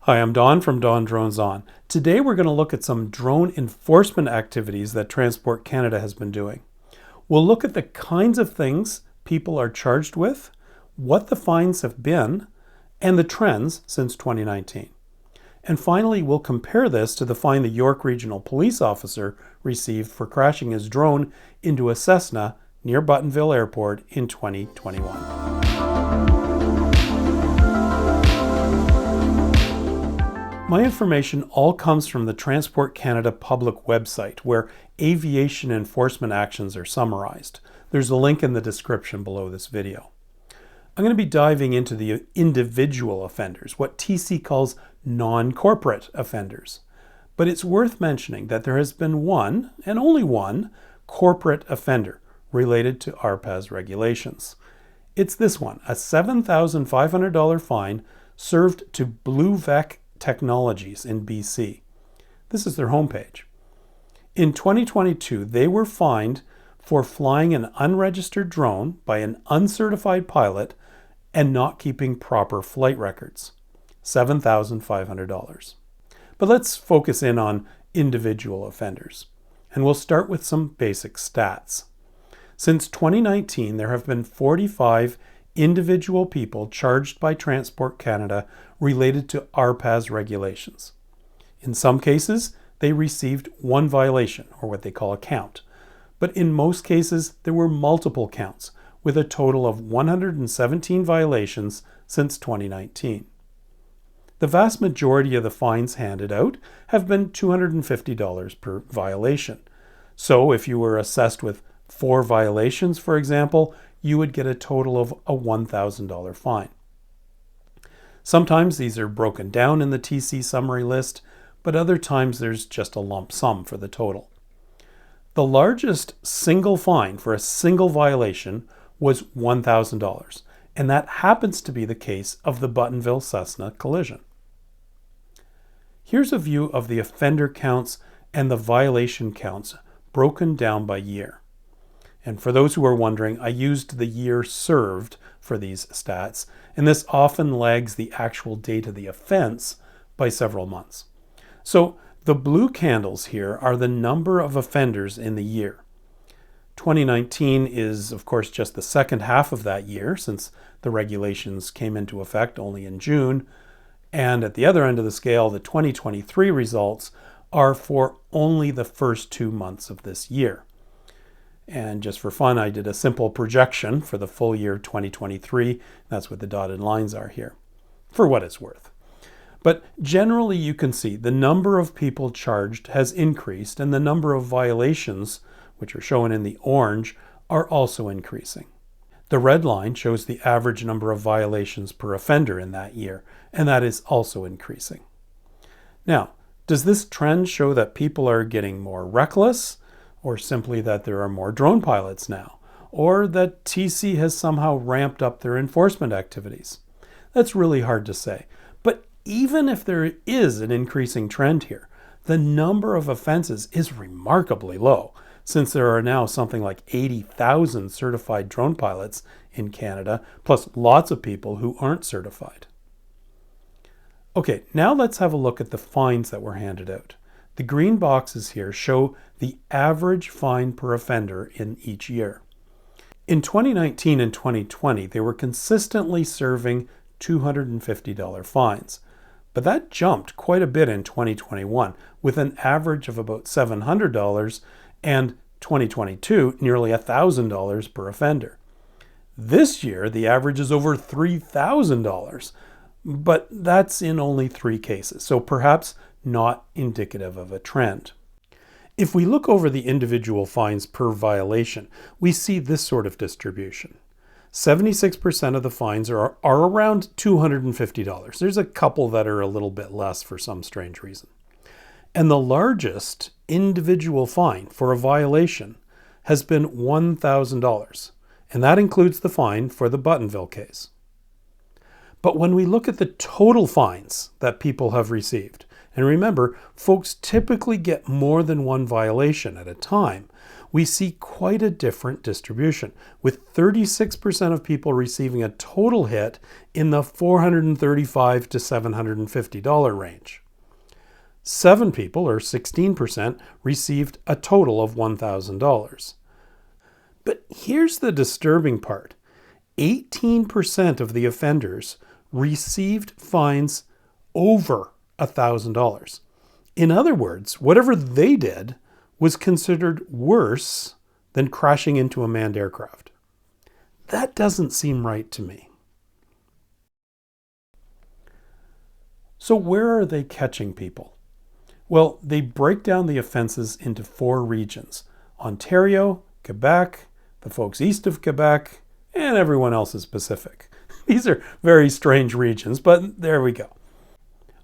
Hi, I'm Don from DonDronesOn. Today we're going to look at some drone enforcement activities that Transport Canada has been doing. We'll look at the kinds of things people are charged with, what the fines have been, and the trends since 2019. And finally, we'll compare this to the fine the York Regional Police officer received for crashing his drone into a Cessna near Buttonville Airport in 2021. My information all comes from the Transport Canada public website, where aviation enforcement actions are summarized. There's a link in the description below this video. I'm going to be diving into the individual offenders, what TC calls non-corporate offenders. But it's worth mentioning that there has been one, and only one, corporate offender related to RPAS regulations. It's this one, a $7,500 fine served to BlueVec Technologies in BC. This is their homepage. In 2022, they were fined for flying an unregistered drone by an uncertified pilot and not keeping proper flight records. $7,500. But let's focus in on individual offenders. And we'll start with some basic stats. Since 2019, there have been 45 individual people charged by Transport Canada related to RPAS regulations. In some cases, they received one violation, or what they call a count. But in most cases, there were multiple counts, with a total of 117 violations since 2019. The vast majority of the fines handed out have been $250 per violation. So if you were assessed with 4 violations, for example, you would get a total of a $1,000 fine. Sometimes these are broken down in the TC summary list, but other times there's just a lump sum for the total. The largest single fine for a single violation was $1,000, and that happens to be the case of the Buttonville Cessna collision. Here's a view of the offender counts and the violation counts broken down by year. And for those who are wondering, I used the year served for these stats, and this often lags the actual date of the offense by several months. So the blue candles here are the number of offenders in the year. 2019 is, of course, just the second half of that year, since the regulations came into effect only in June. And at the other end of the scale, the 2023 results are for only the first 2 months of this year. And just for fun, I did a simple projection for the full year 2023. That's what the dotted lines are here, for what it's worth. But generally, you can see the number of people charged has increased, and the number of violations, which are shown in the orange, are also increasing. The red line shows the average number of violations per offender in that year, and that is also increasing. Now, does this trend show that people are getting more reckless, or simply that there are more drone pilots now, or that TC has somehow ramped up their enforcement activities? That's really hard to say. But even if there is an increasing trend here, the number of offenses is remarkably low, since there are now something like 80,000 certified drone pilots in Canada, plus lots of people who aren't certified. Okay, now let's have a look at the fines that were handed out. The green boxes here show the average fine per offender in each year. In 2019 and 2020, they were consistently serving $250 fines, but that jumped quite a bit in 2021, with an average of about $700, and 2022, nearly $1,000 per offender. This year, the average is over $3,000, but that's in only 3 cases, so perhaps not indicative of a trend. If we look over the individual fines per violation, we see this sort of distribution. 76% of the fines are around $250. There's a couple that are a little bit less for some strange reason. And the largest individual fine for a violation has been $1,000, and that includes the fine for the Buttonville case. But when we look at the total fines that people have received, and remember, folks typically get more than one violation at a time, we see quite a different distribution, with 36% of people receiving a total hit in the $435 to $750 range. 7 people, or 16%, received a total of $1,000. But here's the disturbing part. 18% of the offenders received fines over $1,000. In other words, whatever they did was considered worse than crashing into a manned aircraft. That doesn't seem right to me. So where are they catching people? Well, they break down the offenses into 4 regions: Ontario, Quebec, the folks east of Quebec, and everyone else is Pacific. These are very strange regions, but there we go.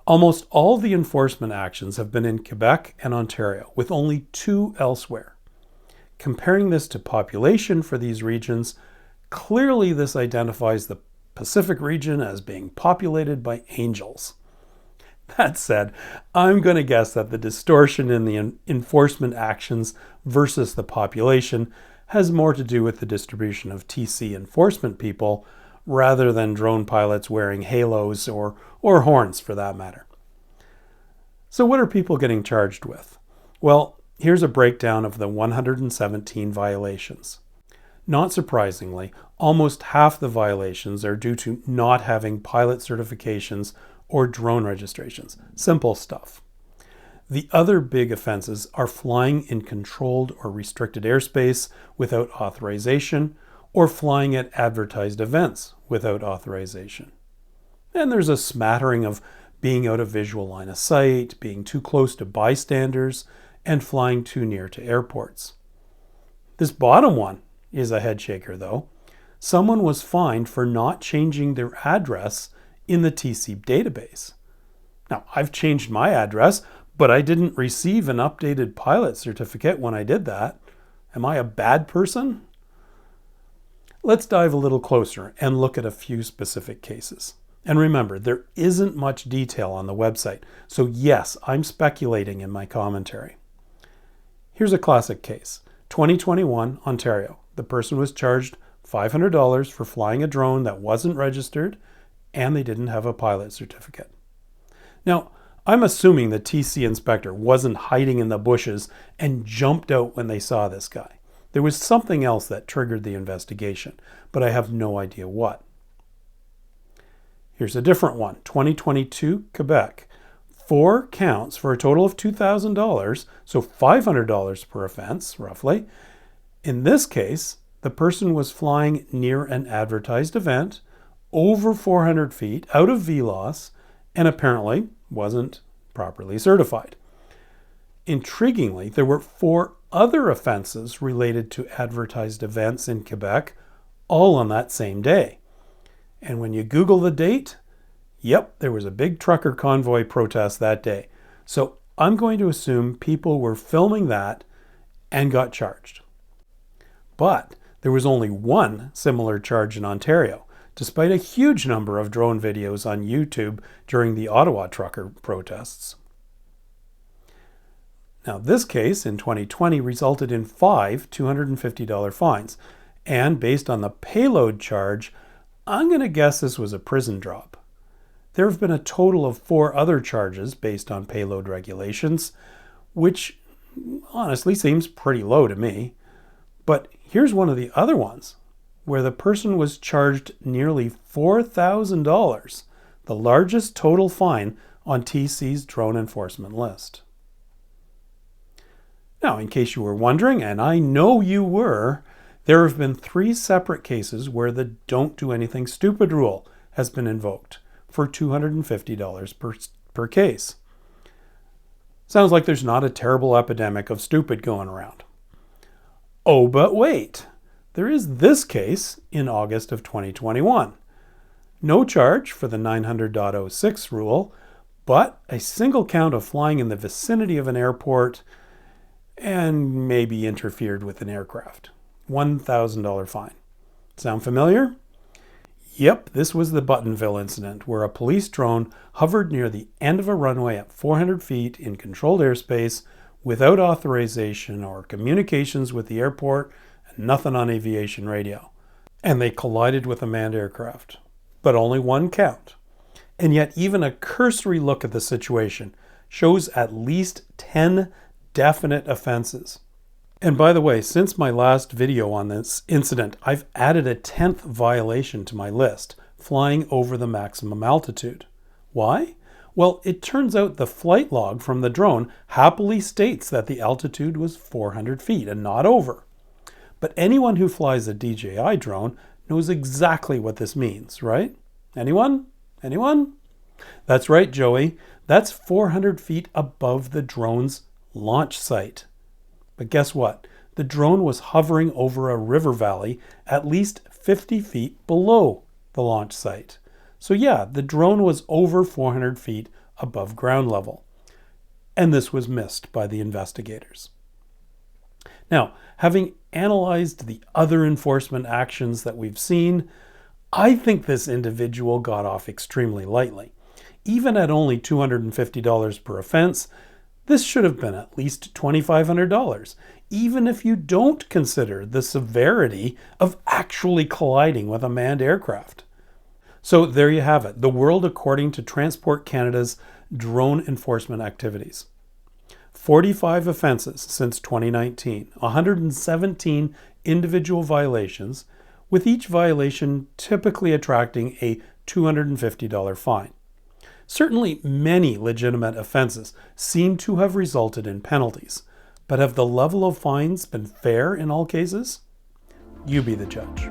Almost all the enforcement actions have been in Quebec and Ontario, with only 2 elsewhere. Comparing this to population for these regions, clearly this identifies the Pacific region as being populated by angels. That said, I'm going to guess that the distortion in the enforcement actions versus the population has more to do with the distribution of TC enforcement people rather than drone pilots wearing halos or horns for that matter. So what are people getting charged with? Well, here's a breakdown of the 117 violations. Not surprisingly, almost half the violations are due to not having pilot certifications or drone registrations. Simple stuff. The other big offenses are flying in controlled or restricted airspace without authorization, or flying at advertised events without authorization. And there's a smattering of being out of visual line of sight, being too close to bystanders, and flying too near to airports. This bottom one is a head shaker though. Someone was fined for not changing their address in the TC database. Now, I've changed my address, but I didn't receive an updated pilot certificate when I did that. Am I a bad person? Let's dive a little closer and look at a few specific cases. And remember, there isn't much detail on the website, so yes, I'm speculating in my commentary. Here's a classic case. 2021, Ontario. The person was charged $500 for flying a drone that wasn't registered, and they didn't have a pilot certificate. Now, I'm assuming the TC inspector wasn't hiding in the bushes and jumped out when they saw this guy. There was something else that triggered the investigation, but I have no idea what. Here's a different one, 2022, Quebec. 4 counts for a total of $2,000, so $500 per offense, roughly. In this case, the person was flying near an advertised event, over 400 feet, out of VLOS, and apparently wasn't properly certified. Intriguingly, there were 4 other offenses related to advertised events in Quebec, all on that same day. And when you Google the date, yep, there was a big trucker convoy protest that day. So I'm going to assume people were filming that and got charged. But there was only one similar charge in Ontario, despite a huge number of drone videos on YouTube during the Ottawa trucker protests. Now, this case in 2020 resulted in 5 $250 fines, and based on the payload charge, I'm going to guess this was a prison drop. There have been a total of 4 other charges based on payload regulations, which honestly seems pretty low to me. But here's one of the other ones, where the person was charged nearly $4,000, the largest total fine on TC's drone enforcement list. Now, in case you were wondering, and I know you were, there have been 3 separate cases where the don't do anything stupid rule has been invoked for $250 per case. Sounds like there's not a terrible epidemic of stupid going around. Oh, but wait, there is this case in August of 2021. No charge for the 900.06 rule, but a single count of flying in the vicinity of an airport and maybe interfered with an aircraft. $1,000 fine. Sound familiar? Yep, this was the Buttonville incident, where a police drone hovered near the end of a runway at 400 feet in controlled airspace without authorization or communications with the airport, and nothing on aviation radio. And they collided with a manned aircraft. But only one count. And yet even a cursory look at the situation shows at least 10 definite offenses. And by the way, since my last video on this incident, I've added a 10th violation to my list, flying over the maximum altitude. Why? Well, it turns out the flight log from the drone happily states that the altitude was 400 feet and not over. But anyone who flies a DJI drone knows exactly what this means, right? Anyone? Anyone? That's right, Joey. That's 400 feet above the drone's launch site. But guess what? The drone was hovering over a river valley at least 50 feet below the launch site. So yeah, the drone was over 400 feet above ground level. And this was missed by the investigators. Now, having analyzed the other enforcement actions that we've seen, I think this individual got off extremely lightly. Even at only $250 per offense, this should have been at least $2,500, even if you don't consider the severity of actually colliding with a manned aircraft. So there you have it, the world according to Transport Canada's drone enforcement activities. 45 offenses since 2019, 117 individual violations, with each violation typically attracting a $250 fine. Certainly many legitimate offenses seem to have resulted in penalties, but have the level of fines been fair in all cases? You be the judge.